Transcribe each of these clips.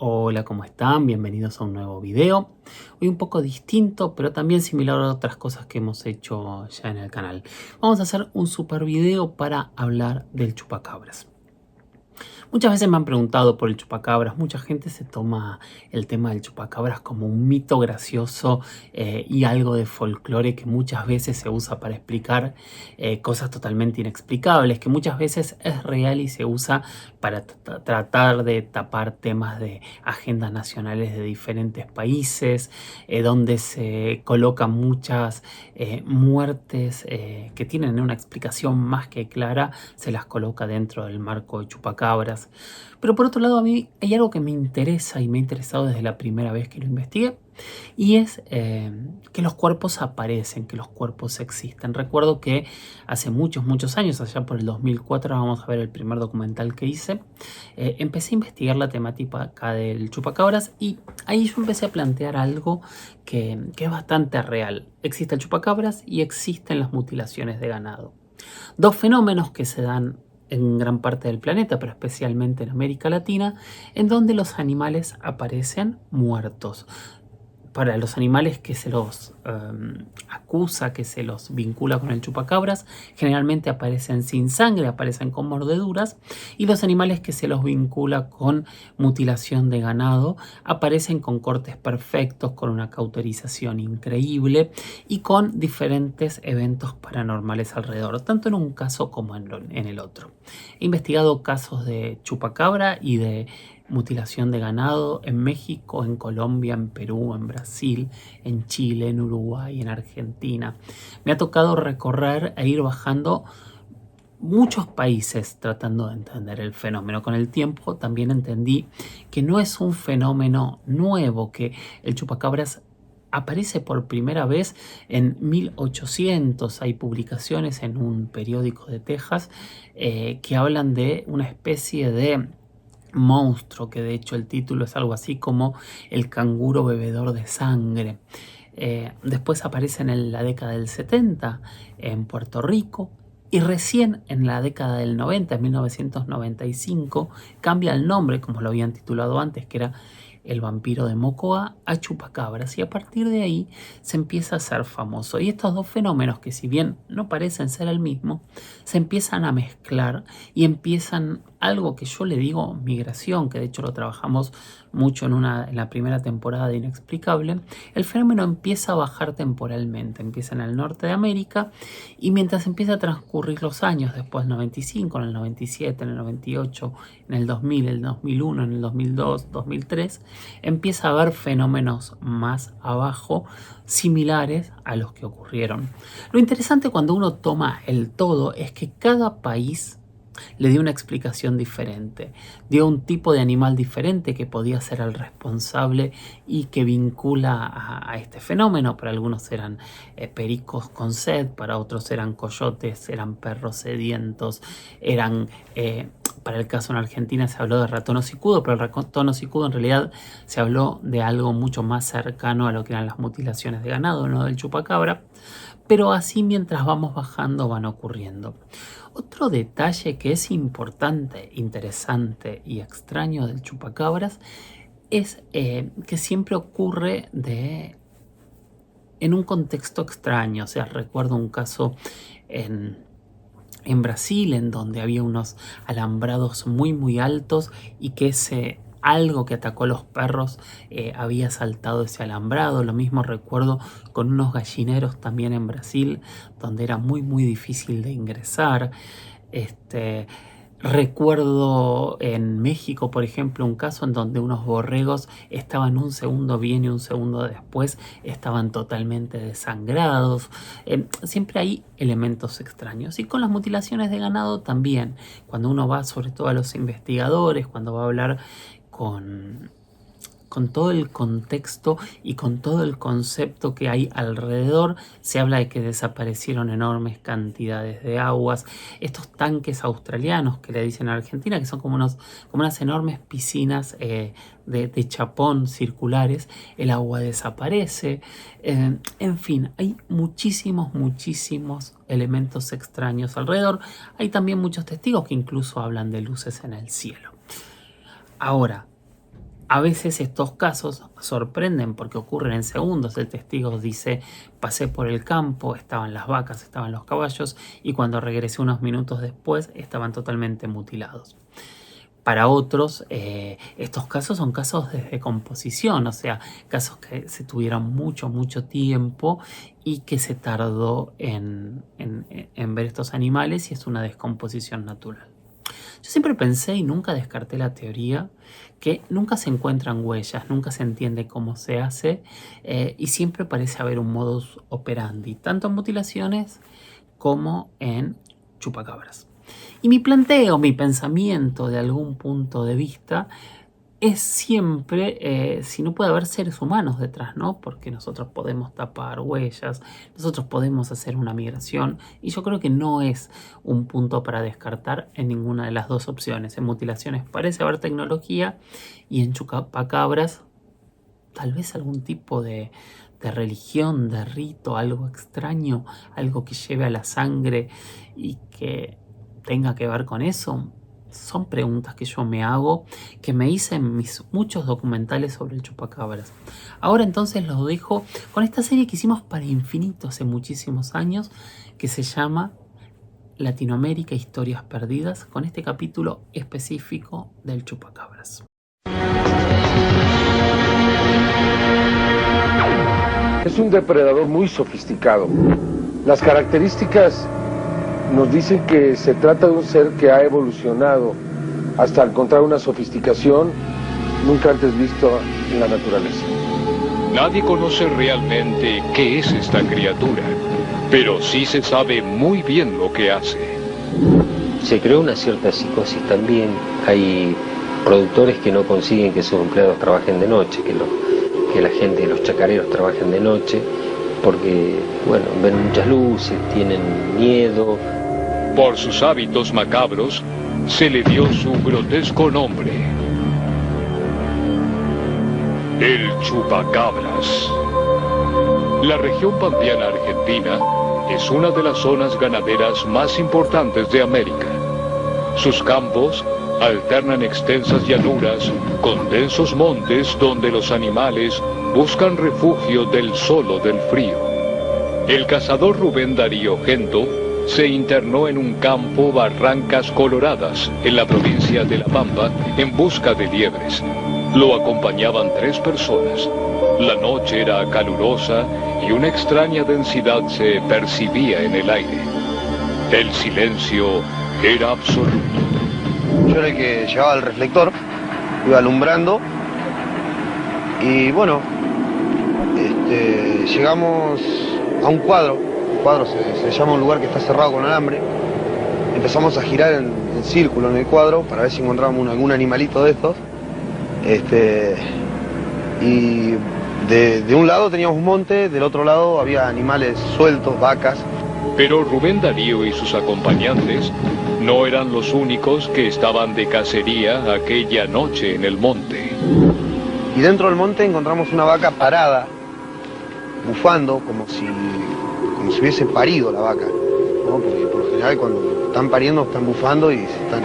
Hola, ¿cómo están? Bienvenidos a un nuevo video. Hoy un poco distinto, pero también similar a otras cosas que hemos hecho ya en el canal. Vamos a hacer un super video para hablar del chupacabras. Muchas veces me han preguntado por el chupacabras, mucha gente se toma el tema del chupacabras como un mito gracioso y algo de folclore que muchas veces se usa para explicar cosas totalmente inexplicables, que muchas veces es real y se usa para tratar de tapar temas de agendas nacionales de diferentes países, donde se colocan muchas muertes que tienen una explicación más que clara, se las coloca dentro del marco de chupacabras. Pero por otro lado, a mí hay algo que me interesa y me ha interesado desde la primera vez que lo investigué, y es que los cuerpos aparecen, que los cuerpos existen. Recuerdo que hace muchos años, allá por el 2004, vamos a ver el primer documental que hice, empecé a investigar la temática acá del chupacabras y ahí yo empecé a plantear algo que es bastante real. Existe el chupacabras y existen las mutilaciones de ganado. Dos fenómenos que se dan en gran parte del planeta, pero especialmente en América Latina, en donde los animales aparecen muertos. Para los animales que se los acusa, que se los vincula con el chupacabras, generalmente aparecen sin sangre, aparecen con mordeduras, y los animales que se los vincula con mutilación de ganado aparecen con cortes perfectos, con una cauterización increíble y con diferentes eventos paranormales alrededor, tanto en un caso como en el otro. He investigado casos de chupacabra y de mutilación de ganado en México, en Colombia, en Perú, en Brasil, en Chile, en Uruguay, en Argentina. Me ha tocado recorrer e ir bajando muchos países tratando de entender el fenómeno. Con el tiempo también entendí que no es un fenómeno nuevo, que el chupacabras aparece por primera vez en 1800. Hay publicaciones en un periódico de Texas que hablan de una especie de monstruo, que de hecho el título es algo así como el canguro bebedor de sangre. Después aparece en la década del 70 en Puerto Rico, y recién en la década del 90, en 1995, cambia el nombre, como lo habían titulado antes, que era El vampiro de Mocoa, a chupacabras, y a partir de ahí se empieza a hacer famoso. Y estos dos fenómenos, que si bien no parecen ser el mismo, se empiezan a mezclar y empiezan algo que yo le digo migración, que de hecho lo trabajamos mucho en la primera temporada de Inexplicable. El fenómeno empieza a bajar temporalmente, empieza en el norte de América, y mientras empieza a transcurrir los años, después del 95, en el 97, en el 98, en el 2000, en el 2001, en el 2002, 2003, empieza a haber fenómenos más abajo similares a los que ocurrieron. Lo interesante cuando uno toma el todo es que cada país le dio una explicación diferente, dio un tipo de animal diferente que podía ser el responsable y que vincula a este fenómeno. Para algunos eran pericos con sed, para otros eran coyotes, eran perros sedientos, eran... para el caso en Argentina se habló de ratón hocicudo, pero el ratón hocicudo en realidad se habló de algo mucho más cercano a lo que eran las mutilaciones de ganado, no del chupacabra. Pero así, mientras vamos bajando, van ocurriendo. Otro detalle que es importante, interesante y extraño del chupacabras es que siempre ocurre en un contexto extraño. O sea, recuerdo un caso en Brasil, en donde había unos alambrados muy altos, y que algo que atacó a los perros había saltado ese alambrado. Lo mismo recuerdo con unos gallineros también en Brasil, donde era muy difícil de ingresar. Recuerdo en México, por ejemplo, un caso en donde unos borregos estaban un segundo bien y un segundo después estaban totalmente desangrados. Siempre hay elementos extraños. Y con las mutilaciones de ganado también. Cuando uno va, sobre todo a los investigadores, cuando va a hablar con todo el contexto y con todo el concepto que hay alrededor, se habla de que desaparecieron enormes cantidades de aguas. Estos tanques australianos que le dicen a Argentina, que son como unas enormes piscinas de chapón circulares, el agua desaparece. En fin, hay muchísimos elementos extraños alrededor. Hay también muchos testigos que incluso hablan de luces en el cielo. Ahora, A veces estos casos sorprenden porque ocurren en segundos. El testigo dice, pasé por el campo, estaban las vacas, estaban los caballos y cuando regresé unos minutos después estaban totalmente mutilados. Para otros, estos casos son casos de decomposición, o sea, casos que se tuvieron mucho tiempo y que se tardó en ver estos animales y es una descomposición natural. Yo siempre pensé y nunca descarté la teoría que nunca se encuentran huellas, nunca se entiende cómo se hace y siempre parece haber un modus operandi, tanto en mutilaciones como en chupacabras. Y mi planteo, mi pensamiento de algún punto de vista es siempre si no puede haber seres humanos detrás, ¿no? Porque nosotros podemos tapar huellas, nosotros podemos hacer una migración y yo creo que no es un punto para descartar en ninguna de las dos opciones. En mutilaciones parece haber tecnología y en chupacabras tal vez algún tipo de religión, de rito, algo extraño, algo que lleve a la sangre y que tenga que ver con eso. Son preguntas que yo me hago, que me hice en mis muchos documentales sobre el chupacabras. Ahora entonces los dejo con esta serie que hicimos para Infinito hace muchísimos años, que se llama Latinoamérica, Historias Perdidas, con este capítulo específico del chupacabras. Es un depredador muy sofisticado. Las características nos dicen que se trata de un ser que ha evolucionado hasta encontrar una sofisticación nunca antes visto en la naturaleza. Nadie conoce realmente qué es esta criatura, pero sí se sabe muy bien lo que hace. Se creó una cierta psicosis también. Hay productores que no consiguen que sus empleados trabajen de noche, que la gente, los chacareros trabajen de noche, porque, bueno, ven muchas luces, tienen miedo. Por sus hábitos macabros, se le dio su grotesco nombre: el chupacabras. La región pampeana argentina es una de las zonas ganaderas más importantes de América. Sus campos alternan extensas llanuras con densos montes donde los animales buscan refugio del sol o del frío. El cazador Rubén Darío Gento se internó en un campo Barrancas Coloradas, en la provincia de La Pampa, en busca de liebres. Lo acompañaban 3 personas. La noche era calurosa y una extraña densidad se percibía en el aire. El silencio era absoluto. Yo era el que llevaba el reflector, iba alumbrando y bueno, llegamos a un cuadro. El cuadro se llama un lugar que está cerrado con alambre. Empezamos a girar en círculo en el cuadro para ver si encontrábamos algún animalito de estos. Y de un lado teníamos un monte, del otro lado había animales sueltos, vacas. Pero Rubén Darío y sus acompañantes no eran los únicos que estaban de cacería aquella noche en el monte. Y dentro del monte encontramos una vaca parada, bufando, como si hubiese parido la vaca, ¿no? Porque por lo general cuando están pariendo están bufando y se están,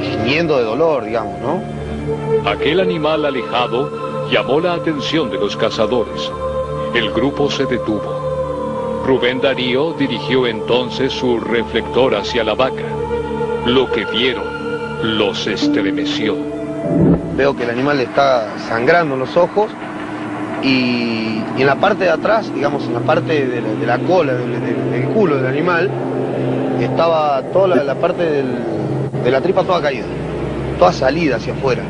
gimiendo de dolor, digamos, ¿no? Aquel animal alejado llamó la atención de los cazadores. El grupo se detuvo. Rubén Darío dirigió entonces su reflector hacia la vaca. Lo que vieron los estremeció. Veo que el animal le está sangrando en los ojos y en la parte de atrás, digamos en la parte de la cola, del culo del animal, estaba toda la parte de la tripa toda caída, toda salida hacia afuera.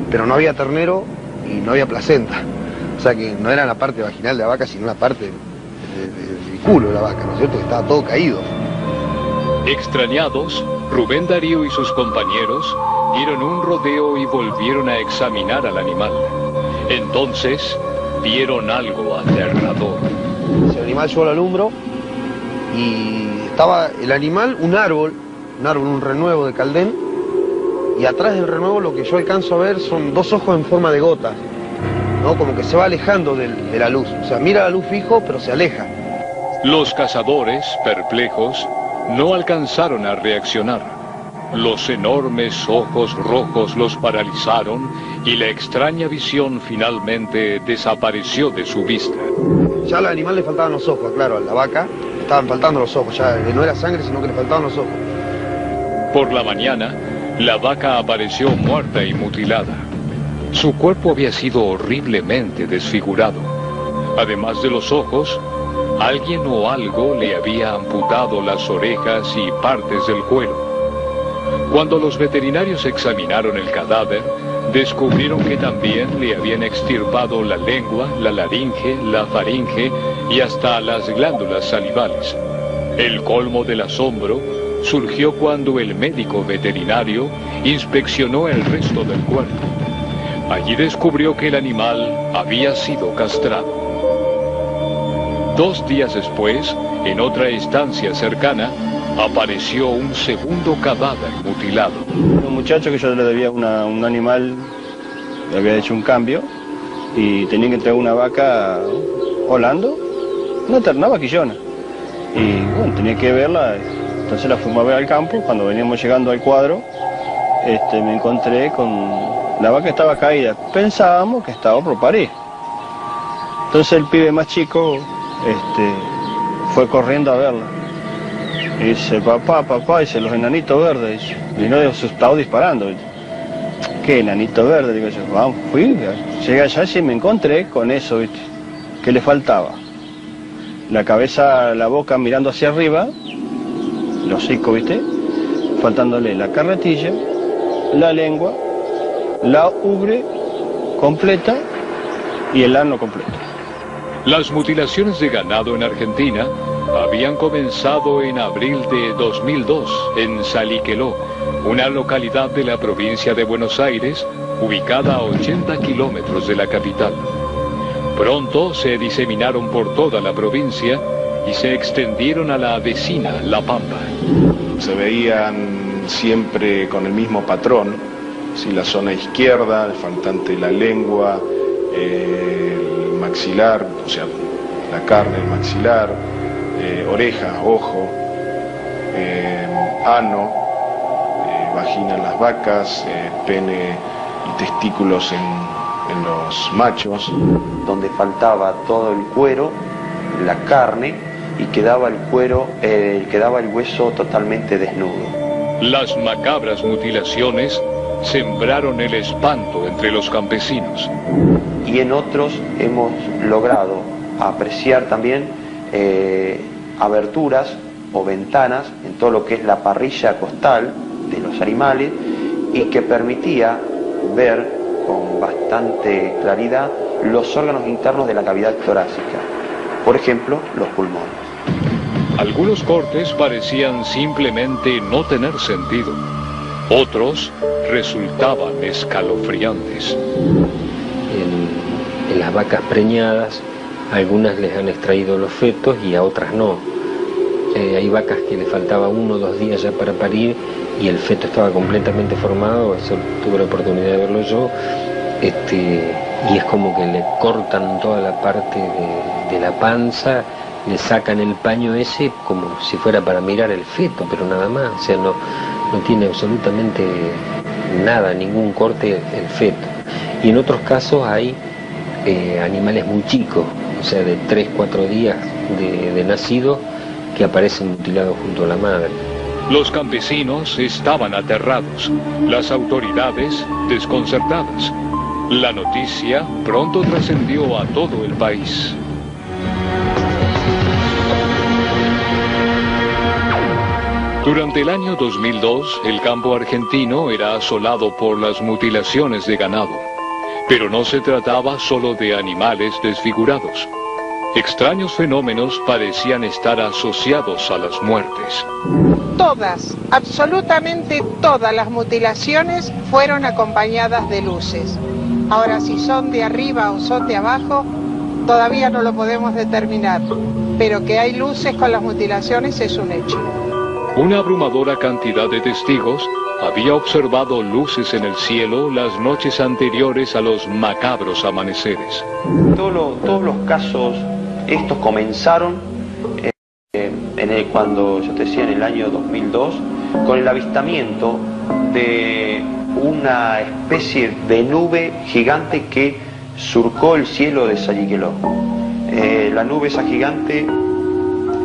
Pero no había ternero y no había placenta. O sea que no era la parte vaginal de la vaca, sino la parte del culo de la vaca, ¿no es cierto? Que estaba todo caído. Extrañados, Rubén Darío y sus compañeros dieron un rodeo y volvieron a examinar al animal. Entonces, vieron algo aterrador. El animal yo lo alumbro y estaba el animal, un árbol, un renuevo de Caldén, y atrás del renuevo lo que yo alcanzo a ver son 2 ojos en forma de gota, ¿no? Como que se va alejando de la luz. O sea, mira la luz fijo, pero se aleja. Los cazadores, perplejos, no alcanzaron a reaccionar. Los enormes ojos rojos los paralizaron y la extraña visión finalmente desapareció de su vista. Ya al animal le faltaban los ojos, claro, a la vaca le estaban faltando los ojos, ya no era sangre, sino que le faltaban los ojos. Por la mañana, la vaca apareció muerta y mutilada. Su cuerpo había sido horriblemente desfigurado. Además de los ojos, alguien o algo le había amputado las orejas y partes del cuero. Cuando los veterinarios examinaron el cadáver, descubrieron que también le habían extirpado la lengua, la laringe, la faringe y hasta las glándulas salivales. El colmo del asombro surgió cuando el médico veterinario inspeccionó el resto del cuerpo. Allí descubrió que el animal había sido castrado. 2 días después, en otra estancia cercana, apareció un segundo cadáver mutilado. Un muchacho que yo le debía un animal, le había hecho un cambio y tenía que entregar una vaca holando, una vaquillona. Y bueno, tenía que verla, entonces la fuimos a ver al campo. Cuando veníamos llegando al cuadro, me encontré con la vaca estaba caída. Pensábamos que estaba por parir. Entonces el pibe más chico fue corriendo a verla. Y dice, papá, dice, los enanitos verdes. Y no asustado disparando. ¿Qué enanito verde? Digo yo, vamos, fui, llegué allá y me encontré con eso, ¿viste? ¿Qué le faltaba? La cabeza, la boca mirando hacia arriba, el hocico, ¿viste? Faltándole la carretilla, la lengua, la ubre completa y el ano completo. Las mutilaciones de ganado en Argentina habían comenzado en abril de 2002 en Saliqueló, una localidad de la provincia de Buenos Aires, ubicada a 80 kilómetros de la capital. Pronto se diseminaron por toda la provincia y se extendieron a la vecina, La Pampa. Se veían siempre con el mismo patrón, si la zona izquierda, el faltante de la lengua, el maxilar, o sea, la carne, el maxilar, oreja, ojo, ano, vagina en las vacas, pene y testículos en los machos. Donde faltaba todo el cuero, la carne y quedaba el hueso totalmente desnudo. Las macabras mutilaciones sembraron el espanto entre los campesinos. Y en otros hemos logrado apreciar también aberturas o ventanas en todo lo que es la parrilla costal de los animales y que permitía ver con bastante claridad los órganos internos de la cavidad torácica, por ejemplo, los pulmones. Algunos cortes parecían simplemente no tener sentido. Otros resultaban escalofriantes. En las vacas preñadas, algunas les han extraído los fetos y a otras no. Hay vacas que le faltaba 1 o 2 días ya para parir y el feto estaba completamente formado, eso tuve la oportunidad de verlo yo, y es como que le cortan toda la parte de la panza, le sacan el paño ese como si fuera para mirar el feto, pero nada más, o sea, no tiene absolutamente nada, ningún corte el feto. Y en otros casos hay animales muy chicos, o sea, de 3-4 días de nacido, que aparecen mutilados junto a la madre. Los campesinos estaban aterrados, las autoridades desconcertadas. La noticia pronto trascendió a todo el país. Durante el año 2002, el campo argentino era asolado por las mutilaciones de ganado. Pero no se trataba solo de animales desfigurados. Extraños fenómenos parecían estar asociados a las muertes. Todas, absolutamente todas las mutilaciones fueron acompañadas de luces. Ahora, si son de arriba o son de abajo, todavía no lo podemos determinar, pero que hay luces con las mutilaciones es un hecho. Una abrumadora cantidad de testigos había observado luces en el cielo las noches anteriores a los macabros amaneceres. Todos los casos estos comenzaron cuando yo te decía en el año 2002 con el avistamiento de una especie de nube gigante que surcó el cielo de Salliqueló. La nube esa gigante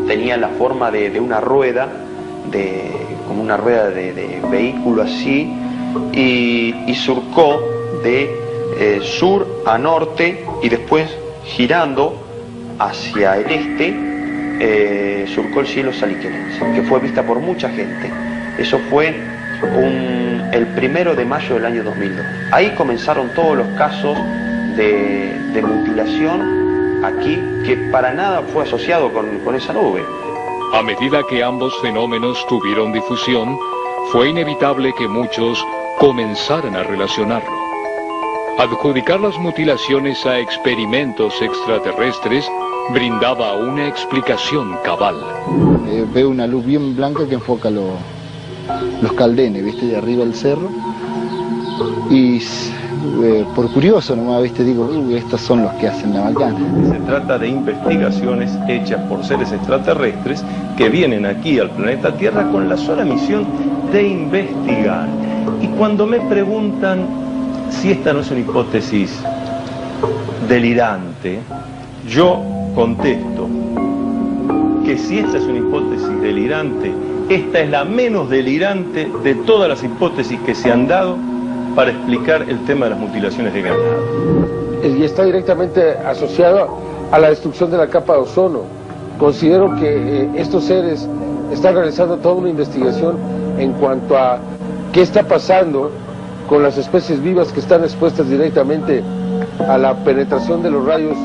tenía la forma de una rueda, como una rueda de vehículo así, y surcó de sur a norte y después girando hacia el este, surcó el cielo salliquelense, que fue vista por mucha gente. Eso fue el 1 de mayo del año 2002. Ahí comenzaron todos los casos de mutilación aquí, que para nada fue asociado con esa nube. A medida que ambos fenómenos tuvieron difusión, fue inevitable que muchos comenzaran a relacionarlo. Adjudicar las mutilaciones a experimentos extraterrestres brindaba una explicación cabal. Veo una luz bien blanca que enfoca los caldenes, ¿viste? De arriba del cerro. Y por curioso nomás, ¿viste? Digo, estos son los que hacen la macana. Se trata de investigaciones hechas por seres extraterrestres que vienen aquí al planeta Tierra con la sola misión de investigar. Y cuando me preguntan si esta no es una hipótesis delirante, yo contesto que si esta es una hipótesis delirante, esta es la menos delirante de todas las hipótesis que se han dado para explicar el tema de las mutilaciones de ganado. Y está directamente asociado a la destrucción de la capa de ozono. Considero que estos seres están realizando toda una investigación en cuanto a qué está pasando con las especies vivas que están expuestas directamente a la penetración de los rayos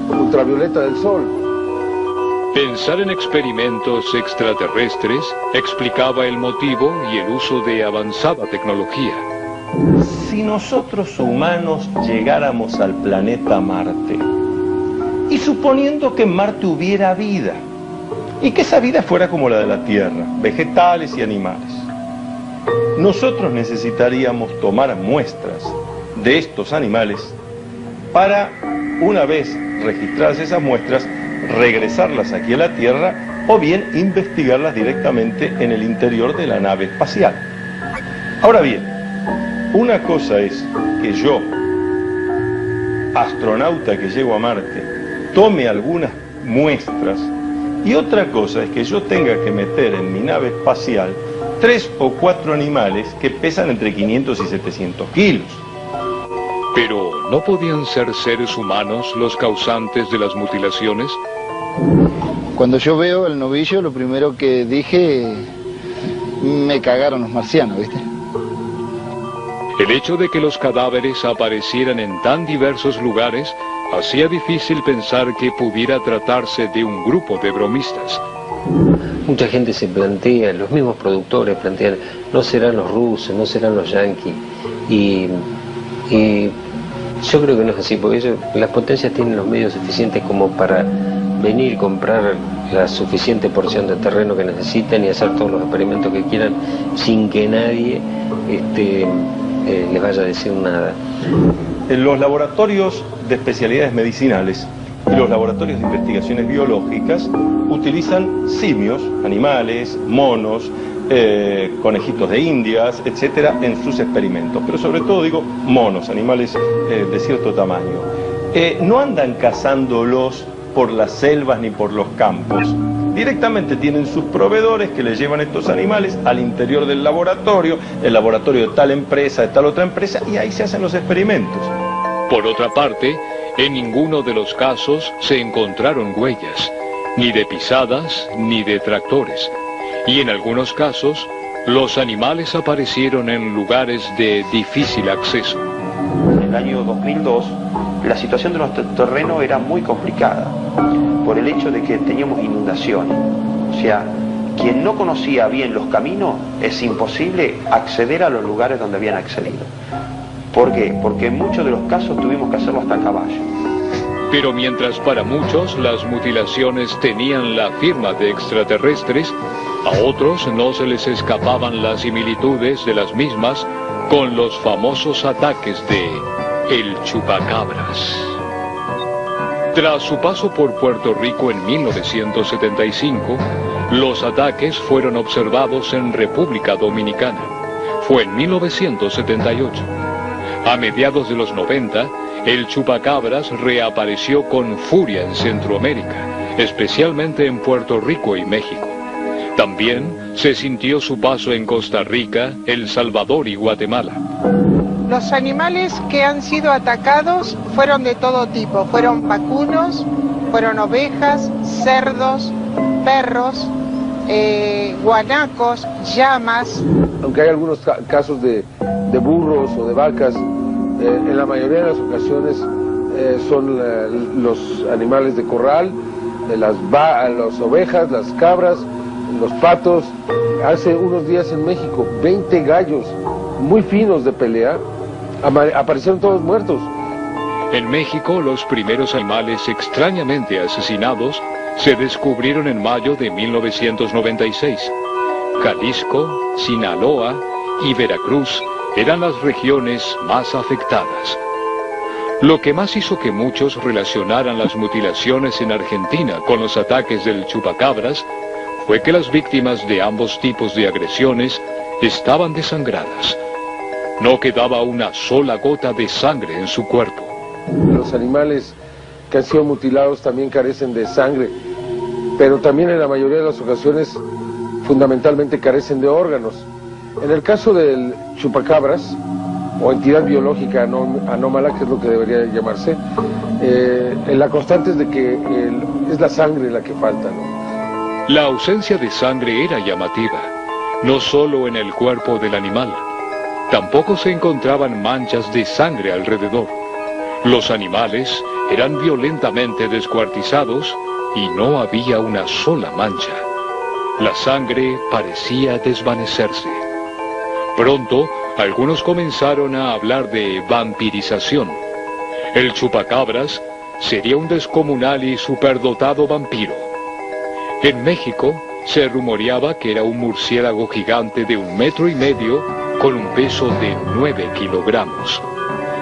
ultravioleta del sol. Pensar en experimentos extraterrestres explicaba el motivo y el uso de avanzada tecnología. Si nosotros humanos llegáramos al planeta Marte, y suponiendo que en Marte hubiera vida, y que esa vida fuera como la de la Tierra, vegetales y animales, nosotros necesitaríamos tomar muestras de estos animales para, una vez registradas esas muestras, regresarlas aquí a la Tierra o bien investigarlas directamente en el interior de la nave espacial. Ahora bien, una cosa es que yo, astronauta que llego a Marte, tome algunas muestras, y otra cosa es que yo tenga que meter en mi nave espacial 3 o 4 animales que pesan entre 500 y 700 kilos. Pero, ¿no podían ser seres humanos los causantes de las mutilaciones? Cuando yo veo el novillo, lo primero que dije, me cagaron los marcianos, ¿viste? El hecho de que los cadáveres aparecieran en tan diversos lugares hacía difícil pensar que pudiera tratarse de un grupo de bromistas. Mucha gente se plantea, los mismos productores plantean, no serán los rusos, no serán los yanquis, y yo creo que no es así, porque las potencias tienen los medios suficientes como para venir y comprar la suficiente porción de terreno que necesiten y hacer todos los experimentos que quieran sin que nadie les vaya a decir nada. En los laboratorios de especialidades medicinales y los laboratorios de investigaciones biológicas utilizan simios, animales, monos, conejitos de indias, etcétera, en sus experimentos, pero sobre todo digo monos, animales de cierto tamaño. No andan cazándolos por las selvas ni por los campos. Directamente tienen sus proveedores que les llevan estos animales al interior del laboratorio, el laboratorio de tal empresa, de tal otra empresa, y ahí se hacen los experimentos. Por otra parte, en ninguno de los casos se encontraron huellas, ni de pisadas ni de tractores. Y en algunos casos, los animales aparecieron en lugares de difícil acceso. En el año 2002, la situación de nuestro terreno era muy complicada, por el hecho de que teníamos inundaciones. O sea, quien no conocía bien los caminos, es imposible acceder a los lugares donde habían accedido. ¿Por qué? Porque en muchos de los casos tuvimos que hacerlo hasta a caballo. Pero mientras para muchos las mutilaciones tenían la firma de extraterrestres, a otros no se les escapaban las similitudes de las mismas con los famosos ataques de El Chupacabras. Tras su paso por Puerto Rico en 1975, Los ataques fueron observados en República Dominicana. Fue en 1978. A mediados de los 90, el chupacabras reapareció con furia en Centroamérica, especialmente en Puerto Rico y México. También se sintió su paso en Costa Rica, El Salvador y Guatemala. Los animales que han sido atacados fueron de todo tipo. Fueron vacunos, fueron ovejas, cerdos, perros, guanacos, llamas. Aunque hay algunos casos de burros o de vacas, en la mayoría de las ocasiones son los animales de corral, las ovejas, las cabras, los patos. Hace unos días en México, 20 gallos muy finos de pelea aparecieron todos muertos. En México, los primeros animales extrañamente asesinados se descubrieron en mayo de 1996. Jalisco, Sinaloa y Veracruz eran las regiones más afectadas. Lo que más hizo que muchos relacionaran las mutilaciones en Argentina con los ataques del chupacabras fue que las víctimas de ambos tipos de agresiones estaban desangradas. No quedaba una sola gota de sangre en su cuerpo. Los animales que han sido mutilados también carecen de sangre, pero también en la mayoría de las ocasiones fundamentalmente carecen de órganos. En el caso del chupacabras, o entidad biológica anómala, que es lo que debería llamarse, la constante es de que es la sangre la que falta, ¿no? La ausencia de sangre era llamativa, no solo en el cuerpo del animal. Tampoco se encontraban manchas de sangre alrededor. Los animales eran violentamente descuartizados y no había una sola mancha. La sangre parecía desvanecerse. Pronto, algunos comenzaron a hablar de vampirización. El chupacabras sería un descomunal y superdotado vampiro. En México, se rumoreaba que era un murciélago gigante de 1,5 metros con un peso de 9 kilogramos.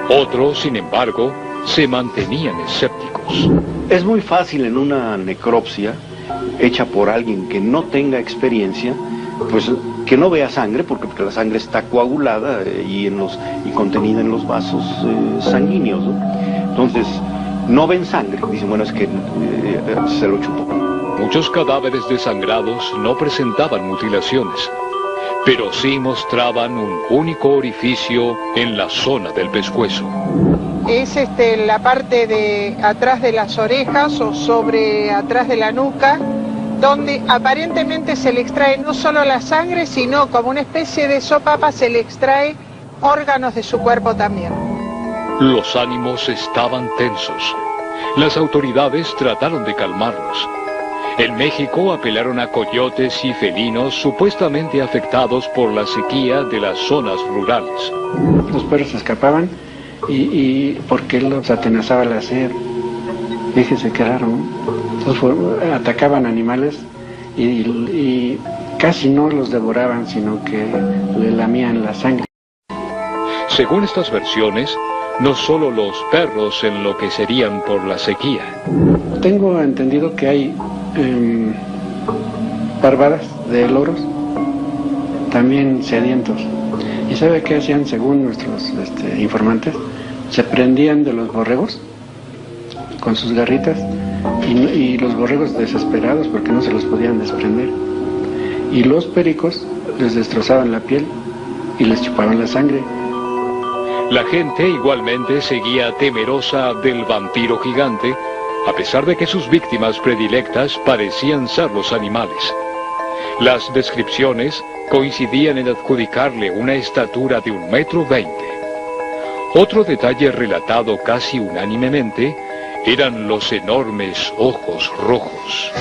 Otros, sin embargo, se mantenían escépticos. Es muy fácil en una necropsia hecha por alguien que no tenga experiencia, pues que no vea sangre, porque la sangre está coagulada y contenida en los vasos sanguíneos, ¿no? Entonces, no ven sangre, dicen, bueno, es que se lo chupó. Muchos cadáveres desangrados no presentaban mutilaciones, pero sí mostraban un único orificio en la zona del pescuezo. Es la parte de atrás de las orejas o atrás de la nuca, donde aparentemente se le extrae no solo la sangre, sino como una especie de sopapa se le extrae órganos de su cuerpo también. Los ánimos estaban tensos. Las autoridades trataron de calmarlos. En México apelaron a coyotes y felinos supuestamente afectados por la sequía de las zonas rurales. Los perros escapaban y porque los atenazaba la sed. Fíjense qué raro, ¿no? Entonces atacaban animales y casi no los devoraban, sino que le lamían la sangre. Según estas versiones, no solo los perros enloquecerían por la sequía. Tengo entendido que hay parvadas de loros, también sedientos. ¿Y sabe qué hacían según nuestros informantes? Se prendían de los borregos con sus garritas y los borregos desesperados porque no se los podían desprender. Y los pericos les destrozaban la piel y les chupaban la sangre. La gente igualmente seguía temerosa del vampiro gigante, a pesar de que sus víctimas predilectas parecían ser los animales. Las descripciones coincidían en adjudicarle una estatura de 1,20 metros. Otro detalle relatado casi unánimemente eran los enormes ojos rojos.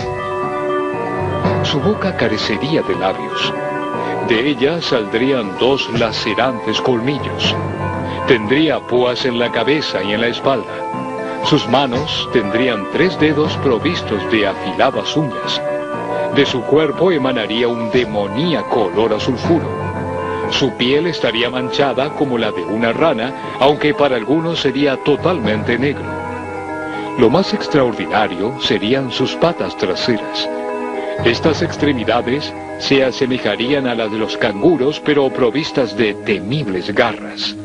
Su boca carecería de labios. De ella saldrían 2 lacerantes colmillos. Tendría púas en la cabeza y en la espalda. Sus manos tendrían 3 dedos provistos de afiladas uñas. De su cuerpo emanaría un demoníaco olor a sulfuro. Su piel estaría manchada como la de una rana, aunque para algunos sería totalmente negro. Lo más extraordinario serían sus patas traseras. Estas extremidades se asemejarían a las de los canguros, pero provistas de temibles garras.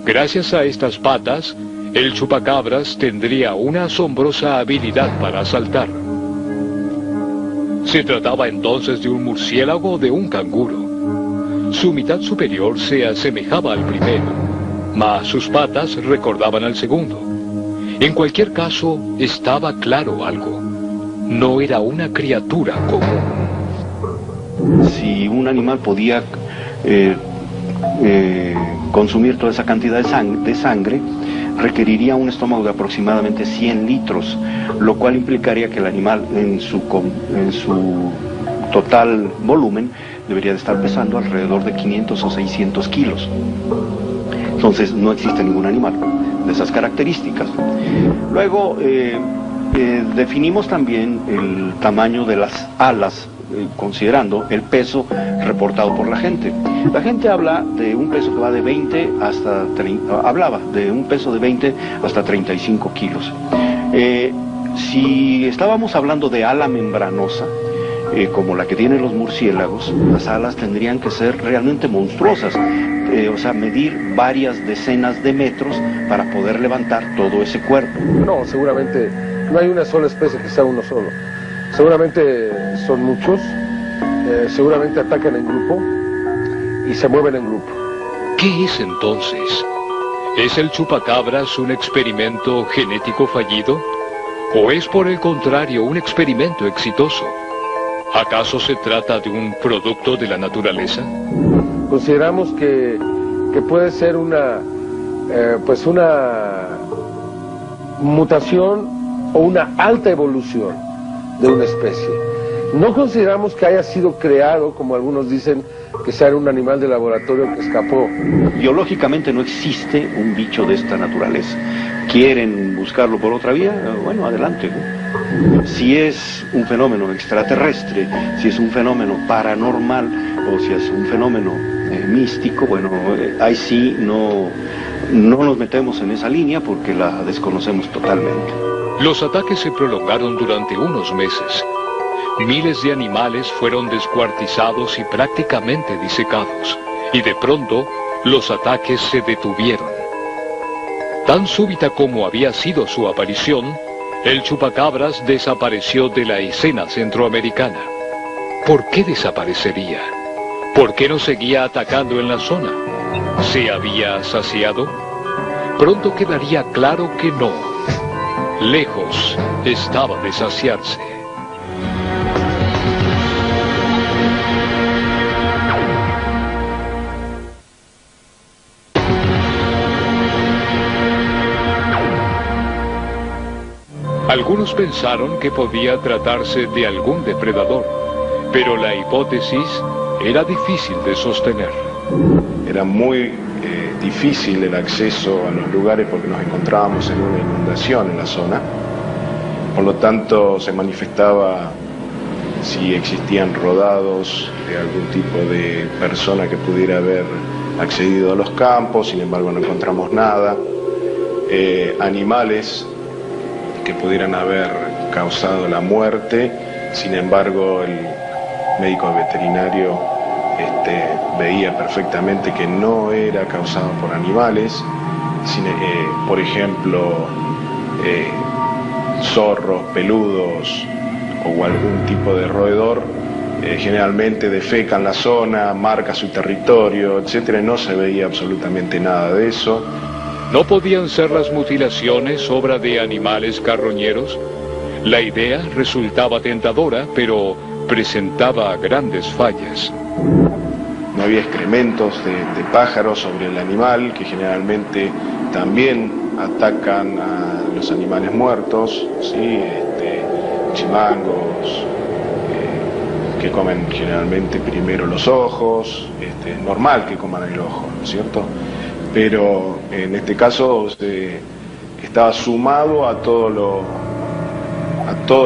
Gracias a estas patas, el chupacabras tendría una asombrosa habilidad para saltar. Se trataba entonces de un murciélago o de un canguro. Su mitad superior se asemejaba al primero, mas sus patas recordaban al segundo. En cualquier caso, estaba claro algo. No era una criatura común. Si un animal podía consumir toda esa cantidad de sangre, requeriría un estómago de aproximadamente 100 litros, lo cual implicaría que el animal en su total volumen debería de estar pesando alrededor de 500 o 600 kilos. Entonces no existe ningún animal de esas características. Luego definimos también el tamaño de las alas, considerando el peso reportado por la gente. La gente habla de un peso que va de 20 hasta 30, hablaba de un peso de 20 hasta 35 kilos. Si estábamos hablando de ala membranosa, como la que tienen los murciélagos, las alas tendrían que ser realmente monstruosas, o sea, medir varias decenas de metros para poder levantar todo ese cuerpo. No, seguramente no hay una sola especie que sea uno solo. Seguramente son muchos, seguramente atacan en grupo y se mueven en grupo. ¿Qué es entonces? ¿Es el chupacabras un experimento genético fallido? ¿O es por el contrario un experimento exitoso? ¿Acaso se trata de un producto de la naturaleza? Consideramos que puede ser una mutación o una alta evolución de una especie. No consideramos que haya sido creado, como algunos dicen, que sea un animal de laboratorio que escapó. Biológicamente no existe un bicho de esta naturaleza. ¿Quieren buscarlo por otra vía? Bueno, adelante. Si es un fenómeno extraterrestre, si es un fenómeno paranormal o si es un fenómeno místico, bueno, ahí sí no nos metemos en esa línea porque la desconocemos totalmente. Los ataques se prolongaron durante unos meses. Miles de animales fueron descuartizados y prácticamente disecados. Y de pronto, los ataques se detuvieron. Tan súbita como había sido su aparición, el chupacabras desapareció de la escena centroamericana. ¿Por qué desaparecería? ¿Por qué no seguía atacando en la zona? ¿Se había saciado? Pronto quedaría claro que no. Lejos estaba de saciarse. Algunos pensaron que podía tratarse de algún depredador, pero la hipótesis era difícil de sostener. Era muy difícil el acceso a los lugares porque nos encontrábamos en una inundación en la zona. Por lo tanto, se manifestaba si existían rodados de algún tipo de persona que pudiera haber accedido a los campos. Sin embargo, no encontramos nada. Animales que pudieran haber causado la muerte. Sin embargo, el médico veterinario veía perfectamente que no era causado por animales, por ejemplo, zorros, peludos o algún tipo de roedor, generalmente defecan la zona, marca su territorio, etcétera. No se veía absolutamente nada de eso. ¿No podían ser las mutilaciones obra de animales carroñeros? La idea resultaba tentadora, pero presentaba grandes fallas. No había excrementos de pájaros sobre el animal, que generalmente también atacan a los animales muertos, ¿sí? Chimangos, que comen generalmente primero los ojos. Es normal que coman el ojo, ¿no es cierto? Pero en este caso estaba sumado a todos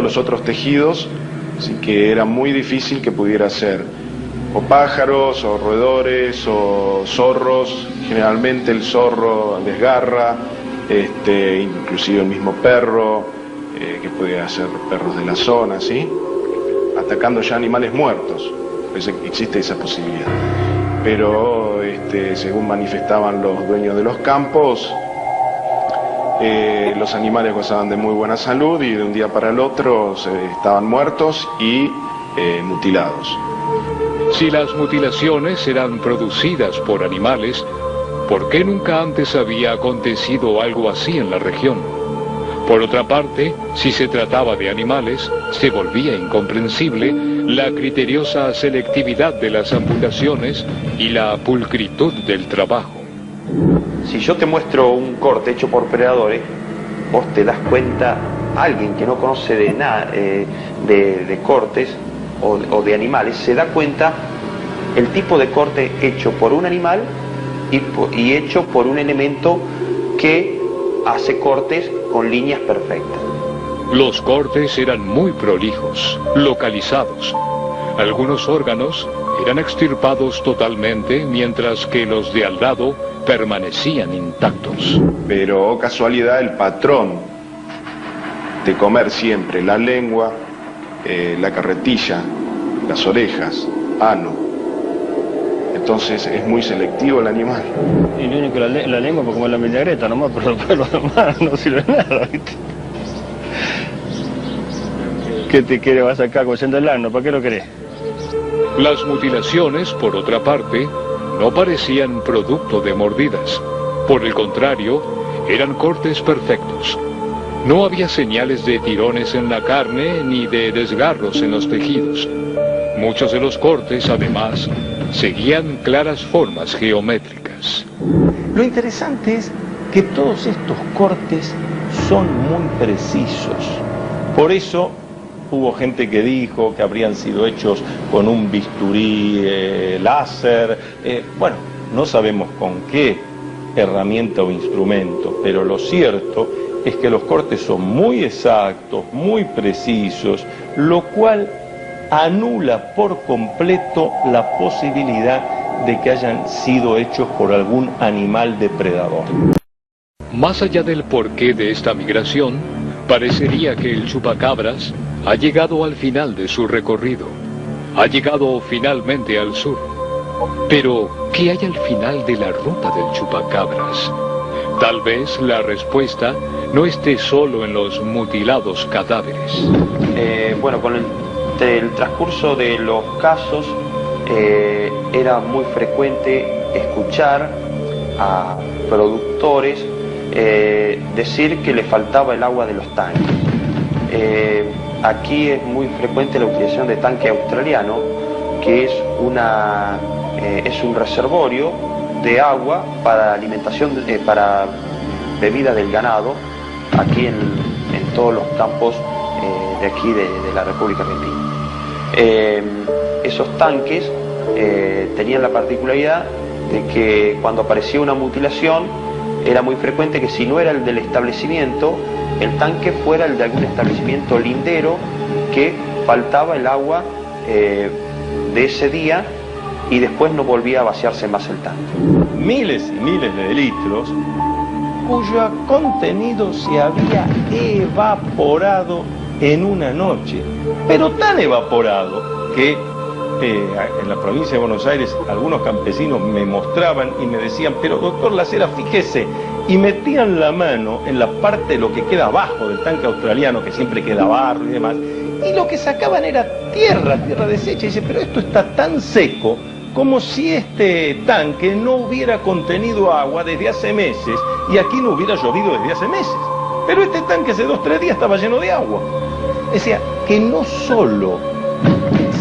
los otros tejidos, así que era muy difícil que pudiera ser o pájaros, o roedores, o zorros. Generalmente el zorro desgarra, inclusive el mismo perro, que pudiera ser perros de la zona, ¿sí? atacando ya animales muertos. Existe esa posibilidad. Pero según manifestaban los dueños de los campos, los animales gozaban de muy buena salud y de un día para el otro estaban muertos y mutilados. Si las mutilaciones eran producidas por animales, ¿por qué nunca antes había acontecido algo así en la región? Por otra parte, si se trataba de animales, se volvía incomprensible la criteriosa selectividad de las amputaciones y la pulcritud del trabajo. Si yo te muestro un corte hecho por predadores, vos te das cuenta, alguien que no conoce de nada de cortes o de animales, se da cuenta el tipo de corte hecho por un animal y hecho por un elemento que hace cortes con líneas perfectas. Los cortes eran muy prolijos, localizados. Algunos órganos eran extirpados totalmente, mientras que los de al lado permanecían intactos. Pero, oh casualidad, el patrón de comer siempre la lengua, la carretilla, las orejas, ano. Entonces es muy selectivo el animal. Y lo único, la lengua para comer la vinagreta nomás, pero lo demás no sirve nada, ¿viste? ¿Qué te quiere? Vas acá cociendo el ano, ¿para qué lo querés? Las mutilaciones, por otra parte, no parecían producto de mordidas. Por el contrario, eran cortes perfectos. No había señales de tirones en la carne ni de desgarros en los tejidos. Muchos de los cortes, además, seguían claras formas geométricas. Lo interesante es que todos estos cortes son muy precisos. Por eso hubo gente que dijo que habrían sido hechos con un bisturí láser. Bueno, no sabemos con qué herramienta o instrumento, pero lo cierto es que los cortes son muy exactos, muy precisos, lo cual anula por completo la posibilidad de que hayan sido hechos por algún animal depredador. Más allá del porqué de esta migración, parecería que el chupacabras ha llegado al final de su recorrido. Ha llegado finalmente al sur. Pero, ¿qué hay al final de la ruta del chupacabras? Tal vez la respuesta no esté solo en los mutilados cadáveres. Bueno, con el transcurso de los casos era muy frecuente escuchar a productores decir que le faltaba el agua de los tanques. Aquí es muy frecuente la utilización de tanque australiano, que es un reservorio de agua para alimentación, para bebida del ganado, aquí en todos los campos de aquí de la República Argentina. Esos tanques tenían la particularidad de que cuando aparecía una mutilación era muy frecuente que si no era el del establecimiento, el tanque fuera el de algún establecimiento lindero que faltaba el agua de ese día y después no volvía a vaciarse más el tanque. Miles y miles de litros cuyo contenido se había evaporado en una noche, pero tan evaporado que en la provincia de Buenos Aires algunos campesinos me mostraban y me decían, pero doctor Lacera, fíjese, y metían la mano en la parte de lo que queda abajo del tanque australiano, que siempre queda barro y demás, y lo que sacaban era tierra deshecha, y dice, pero esto está tan seco como si este tanque no hubiera contenido agua desde hace meses y aquí no hubiera llovido desde hace meses, pero este tanque hace 2 o 3 días estaba lleno de agua. Decía que no solo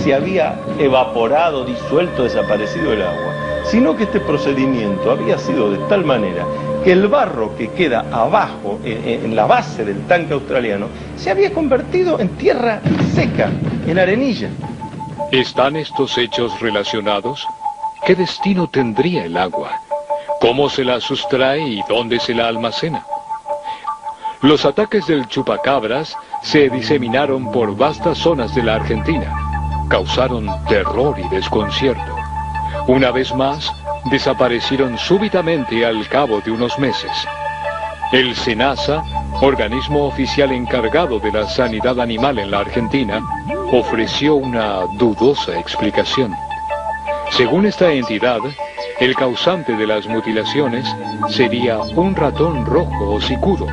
se había evaporado, disuelto, desaparecido el agua, sino que este procedimiento había sido de tal manera que el barro que queda abajo, en la base del tanque australiano, se había convertido en tierra seca, en arenilla. ¿Están estos hechos relacionados? ¿Qué destino tendría el agua? ¿Cómo se la sustrae y dónde se la almacena? Los ataques del chupacabras se diseminaron por vastas zonas de la Argentina. Causaron terror y desconcierto. Una vez más, desaparecieron súbitamente al cabo de unos meses. El SENASA, organismo oficial encargado de la sanidad animal en la Argentina, ofreció una dudosa explicación. Según esta entidad, el causante de las mutilaciones sería un ratón rojo hocicudo.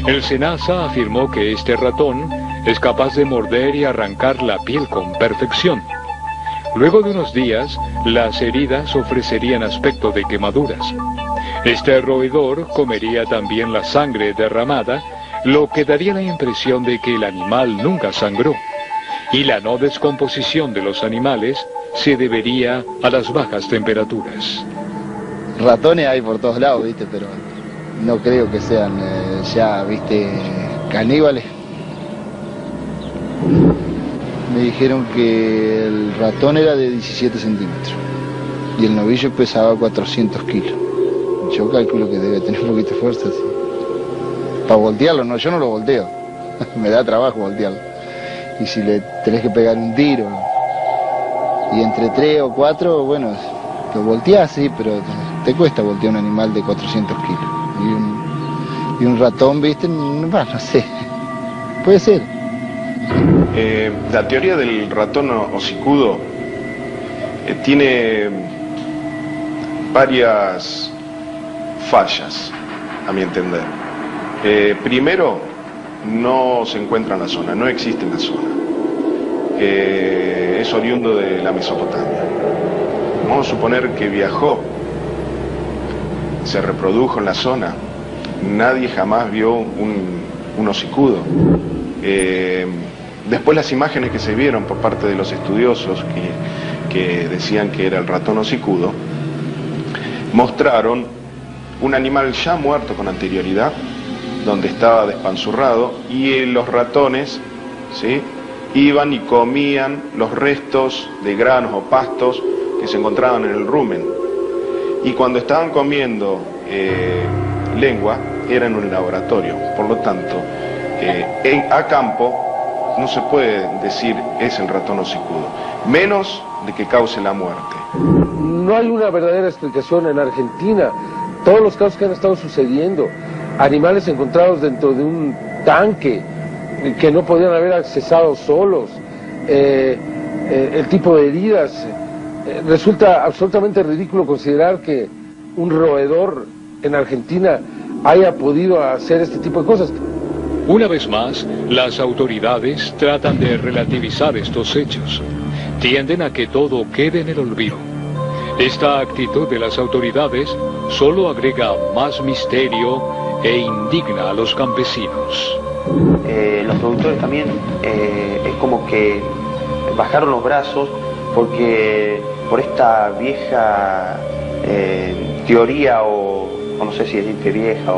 El SENASA afirmó que este ratón es capaz de morder y arrancar la piel con perfección. Luego de unos días, las heridas ofrecerían aspecto de quemaduras. Este roedor comería también la sangre derramada, lo que daría la impresión de que el animal nunca sangró. Y la no descomposición de los animales se debería a las bajas temperaturas. Ratones hay por todos lados, ¿viste? Pero no creo que sean ya, ¿viste? Caníbales. Me dijeron que el ratón era de 17 centímetros y el novillo pesaba 400 kilos. Yo calculo que debe tener un poquito de fuerza, sí. Para voltearlo, no, yo no lo volteo. Me da trabajo voltearlo. Y si le tenés que pegar un tiro, y entre 3 o 4, bueno, lo volteás, sí, pero te cuesta voltear un animal de 400 kilos. Y un ratón, ¿viste? Bueno, no sé. Puede ser. La teoría del ratón hocicudo tiene varias fallas, a mi entender. Primero, no se encuentra en la zona, no existe en la zona. Es oriundo de la Mesopotamia. Vamos a suponer que viajó, se reprodujo en la zona. Nadie jamás vio un hocicudo. Después las imágenes que se vieron por parte de los estudiosos que decían que era el ratón hocicudo, mostraron un animal ya muerto con anterioridad, donde estaba despanzurrado, y los ratones, ¿sí?, iban y comían los restos de granos o pastos que se encontraban en el rumen. Y cuando estaban comiendo lengua, era en un laboratorio. Por lo tanto, a campo no se puede decir es el ratón hocicudo, menos de que cause la muerte. No hay una verdadera explicación en Argentina. Todos los casos que han estado sucediendo, animales encontrados dentro de un tanque que no podían haber accesado solos, el tipo de heridas, resulta absolutamente ridículo considerar que un roedor en Argentina haya podido hacer este tipo de cosas. Una vez más, las autoridades tratan de relativizar estos hechos. Tienden a que todo quede en el olvido. Esta actitud de las autoridades solo agrega más misterio e indigna a los campesinos. Los productores también es como que bajaron los brazos porque por esta vieja teoría o no sé si decir que vieja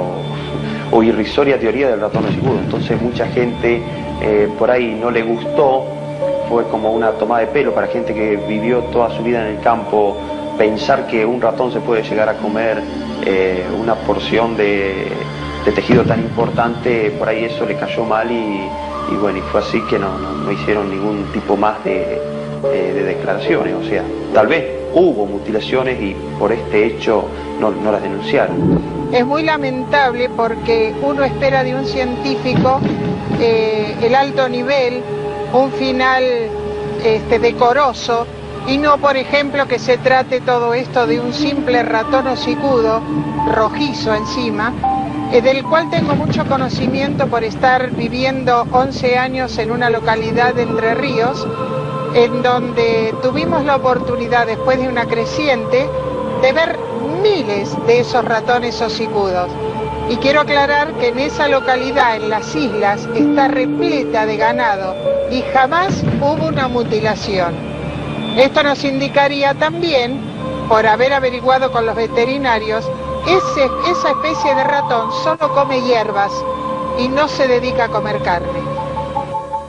o irrisoria teoría del ratón hocicudo. Entonces mucha gente por ahí no le gustó, fue como una tomada de pelo para gente que vivió toda su vida en el campo. Pensar que un ratón se puede llegar a comer una porción de tejido tan importante, por ahí eso le cayó mal y bueno, y fue así que no hicieron ningún tipo más de declaraciones. O sea, tal vez hubo mutilaciones y por este hecho no las denunciaron. Es muy lamentable porque uno espera de un científico el alto nivel, un final decoroso, y no, por ejemplo, que se trate todo esto de un simple ratón hocicudo, rojizo encima, del cual tengo mucho conocimiento por estar viviendo 11 años en una localidad de Entre Ríos, en donde tuvimos la oportunidad, después de una creciente, de ver miles de esos ratones hocicudos. Y quiero aclarar que en esa localidad, en las islas, está repleta de ganado y jamás hubo una mutilación. Esto nos indicaría también, por haber averiguado con los veterinarios, esa especie de ratón solo come hierbas y no se dedica a comer carne.